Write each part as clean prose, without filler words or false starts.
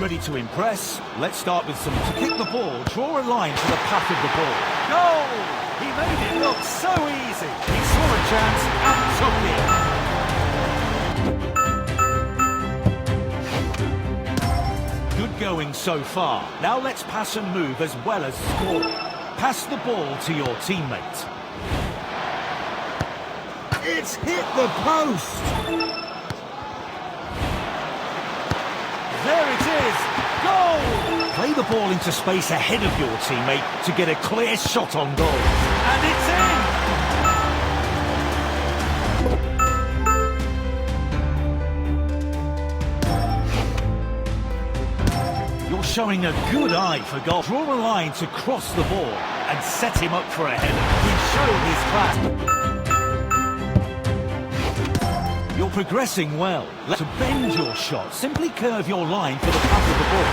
ready to impress. Let's start with some to kick the ball, draw a line to the path of the ball. Goal! He made it look so easy. He saw a chance and took it. Good going so far. Now let's pass and move as well as score. Pass the ball to your teammate. It's hit the post! There it is! Goal! Play the ball into space ahead of your teammate to get a clear shot on goal. And it's in! You're showing a good eye for goal. Draw a line to cross the ball and set him up for a header. He's shown his class. You're progressing well. To bend your shot, simply curve your line for the path of the ball.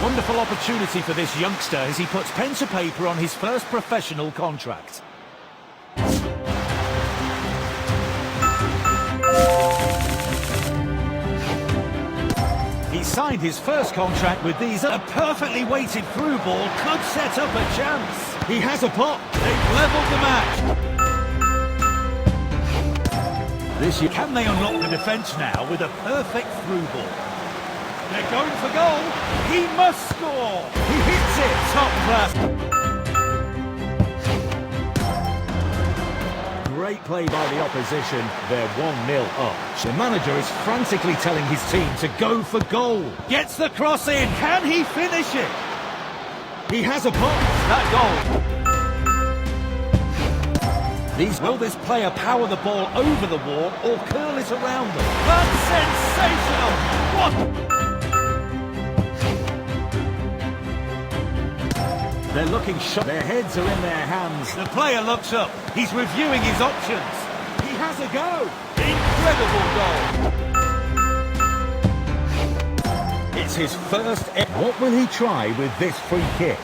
Wonderful opportunity for this youngster as he puts pen to paper on his first professional contract. He signed his first contract with these. A perfectly weighted through ball could set up a chance. He has a pot. They've levelled the match. Can they unlock the defence now with a perfect through ball? They're going for goal. He must score. He hits it. Top class. Great play by the opposition. They're 1-0 up. The manager is frantically telling his team to go for goal. Gets the cross in. Can he finish it? He has a pot. That goal. Will this player power the ball over the wall or curl it around them? That's sensational. What? They're looking sharp. Their heads are in their hands. The player looks up. He's reviewing his options. He has a go. Incredible goal. It's his first. What will he try with this free kick?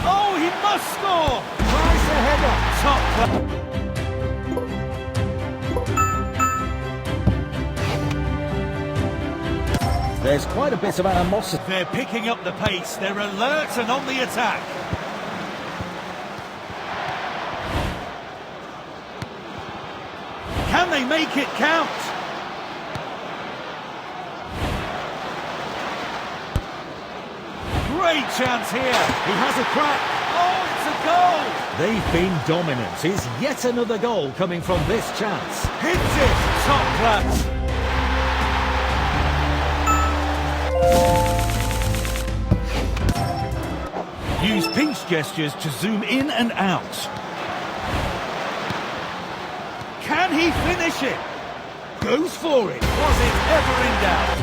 Oh, he must score. Tries the header. Top class. There's quite a bit of animosity. They're picking up the pace. They're alert and on the attack. Can they make it count? Great chance here. He has a crack. Oh, it's a goal. They've been dominant. Is yet another goal coming from this chance. Hits it. Top class. Use pinch gestures to zoom in and out. Can he finish it? Goes for it. Was it ever in doubt?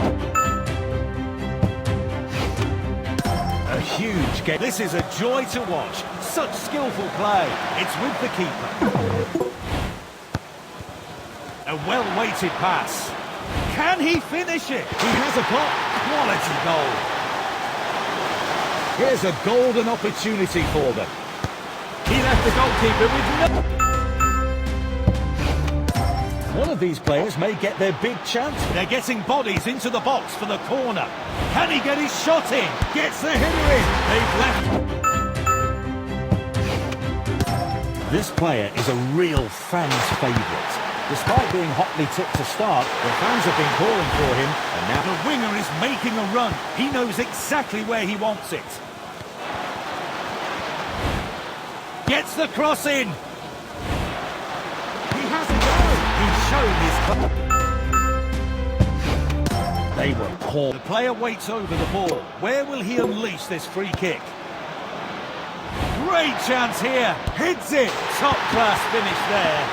A huge game. This is a joy to watch. Such skillful play. It's with the keeper. A well-weighted pass. Can he finish it? He has a pot. Quality goal. Here's a golden opportunity for them. He left the goalkeeper with no... One of these players may get their big chance. They're getting bodies into the box for the corner. Can he get his shot in? Gets the header in. They've left. This player is a real fan's favourite. Despite being hotly tipped to start, the fans have been calling for him, and now the winger is making a run. He knows exactly where he wants it. Gets the cross in. He has a goal. He's shown his club. They were poor. The player waits over the ball. Where will he unleash this free kick? Great chance here. Hits it. Top class finish there.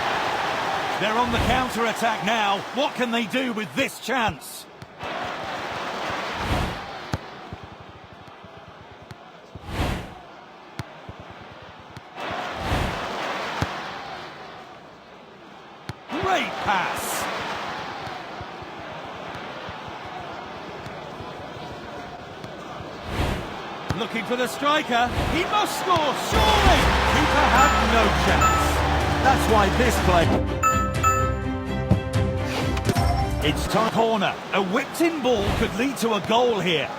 They're on the counter-attack now. What can they do with this chance? Great pass. Looking for the striker. He must score, surely! Keeper had no chance. That's why this play... It's time corner. A whipped-in ball could lead to a goal here.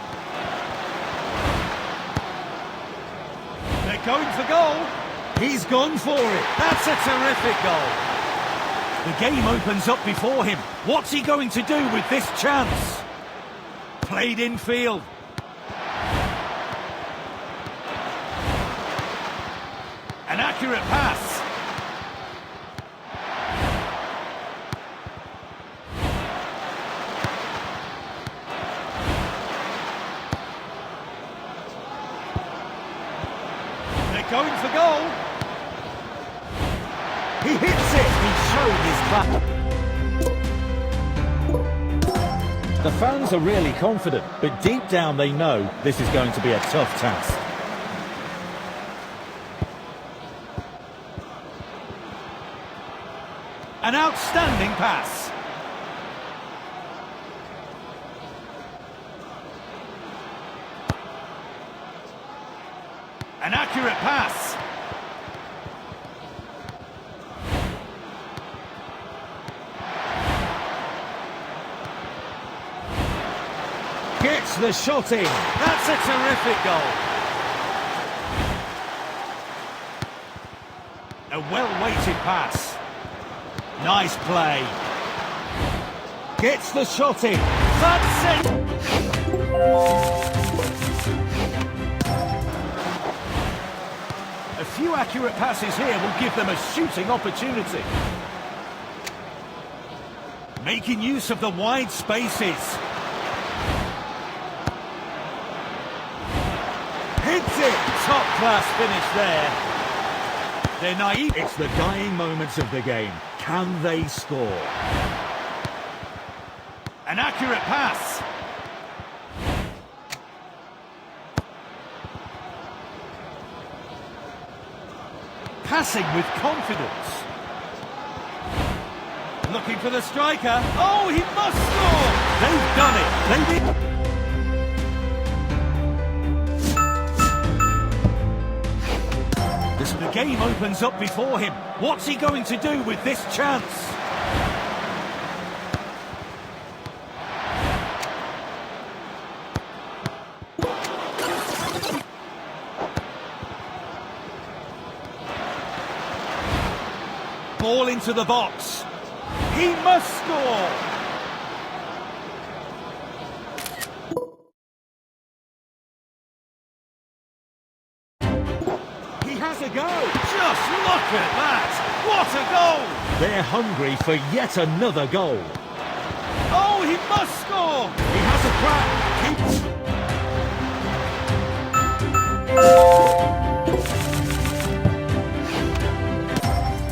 They're going for goal. He's gone for it. That's a terrific goal. The game opens up before him. What's he going to do with this chance? Played in field. An accurate pass. They're going for goal. He hits it. He showed his class. The fans are really confident, but deep down they know this is going to be a tough task. An outstanding pass. An accurate pass. Gets the shot in. That's a terrific goal. A well-weighted pass. Nice play. Gets the shot in. That's it. A few accurate passes here will give them a shooting opportunity. Making use of the wide spaces. Hits it. Top class finish there. They're naive. It's the dying moments of the game. Can they score? An accurate pass. Passing with confidence. Looking for the striker. Oh, he must score! They've done it. They did. The game opens up before him. What's he going to do with this chance? Ball into the box. He must score! Has a go. Just look at that. What a goal. They're hungry for yet another goal. Oh, he must score. He has a crack.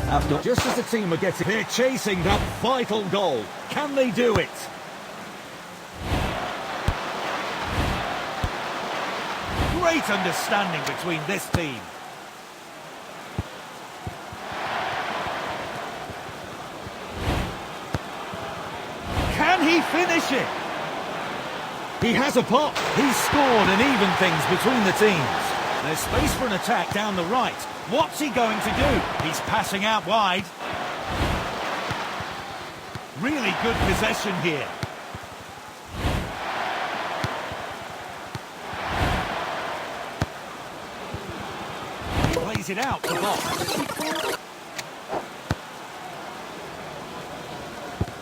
After just as the team are getting, they're chasing that vital goal. Can they do it? Great understanding between this team. Can he finish it? He has a pop. He's scored and evened things between the teams. There's space for an attack down the right. What's he going to do? He's passing out wide. Really good possession here. He plays it out the box.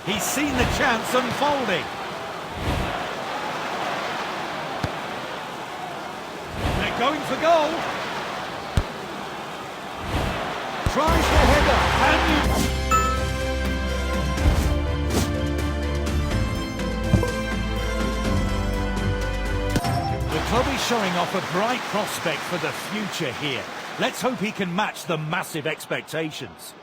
He's seen the chance unfolding. They're going for goal. Tries the header. The club is showing off a bright prospect for the future here. Let's hope he can match the massive expectations.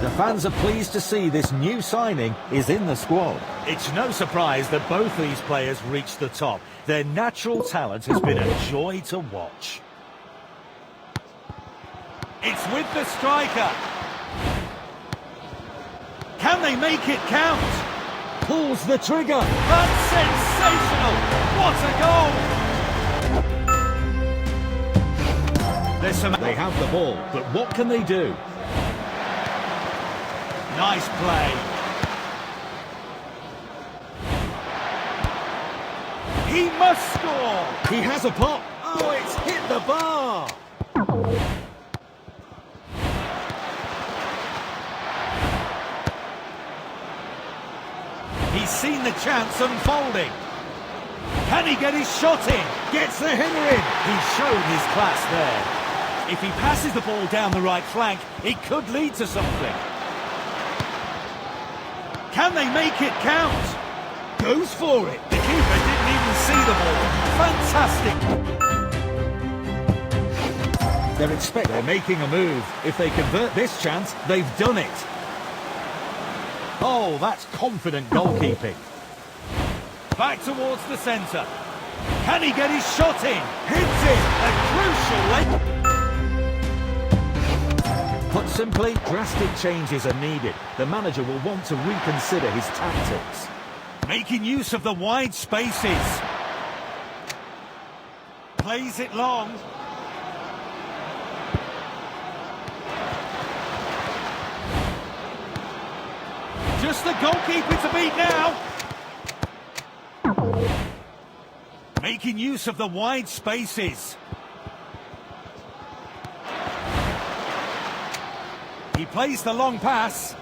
The fans are pleased to see this new signing is in the squad. It's no surprise that both these players reached the top. Their natural talent has been a joy to watch. It's with the striker. Can they make it count? Pulls the trigger. That's sensational. Sensational! What a goal! They have the ball, but what can they do? Nice play. He must score! He has a pop. Oh, it's hit the bar! He's seen the chance unfolding. Can he get his shot in? Gets the header in. He's shown his class there. If he passes the ball down the right flank, it could lead to something. Can they make it count? Goes for it. The keeper didn't even see the ball. Fantastic. They're making a move. If they convert this chance, they've done it. Oh, that's confident goalkeeping. Back towards the centre. Can he get his shot in? Hits it. A crucial leg. Put simply, drastic changes are needed. The manager will want to reconsider his tactics. Making use of the wide spaces. Plays it long. Just the goalkeeper to beat now. Making use of the wide spaces. He plays the long pass.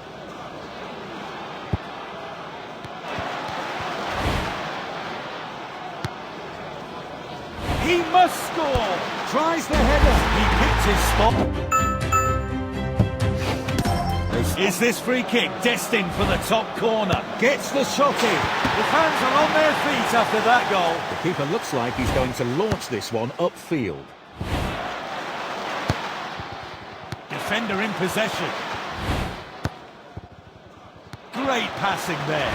He must score. Tries the header. He picked his spot. Is this free kick destined for the top corner? Gets the shot in. The fans are on their feet after that goal. The keeper looks like he's going to launch this one upfield. Defender in possession. Great passing there.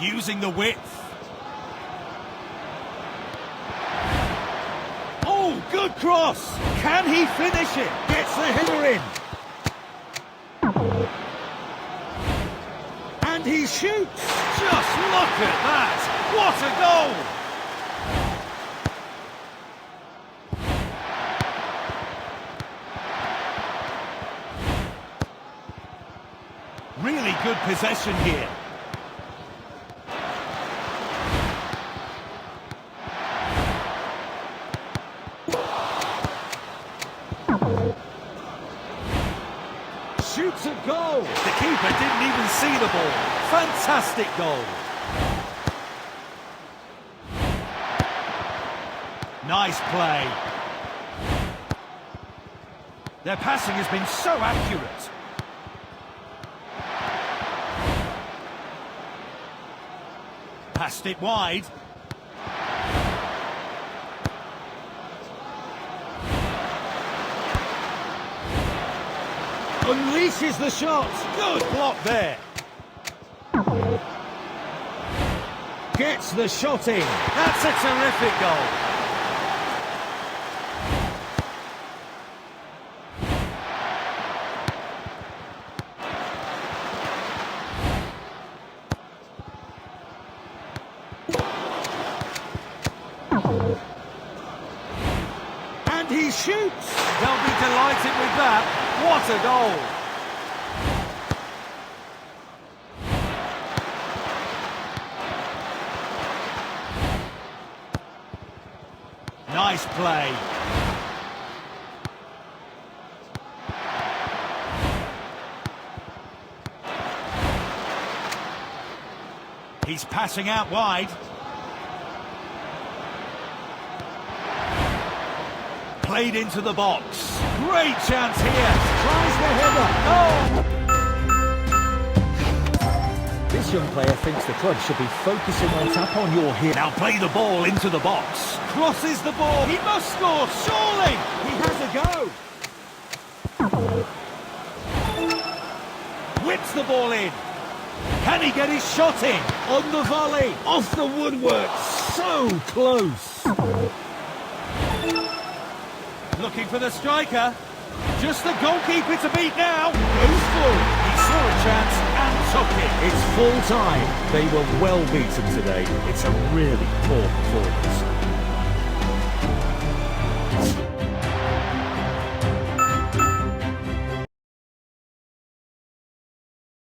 Using the width. Oh, good cross. Can he finish it? Gets the header in. And he shoots. Just look at that. What a goal. Really good possession here. Shoots a goal. The keeper didn't even see the ball. Fantastic goal. Nice play. Their passing has been so accurate. Passed it wide. Unleashes the shot. Good block there. Gets the shot in. That's a terrific goal. And he shoots. They'll be delighted with that. What a goal! Nice play. He's passing out wide. Played into the box. Great chance here. Tries the header. Oh! This young player thinks the club should be focusing on tap on your hit. Now play the ball into the box. Crosses the ball. He must score, surely. He has a go. Whips the ball in. Can he get his shot in? On the volley. Off the woodwork. So close. Looking for the striker. Just the goalkeeper to beat now. Goes for it. He saw a chance and took it. It's full time. They were well beaten today. It's a really poor performance.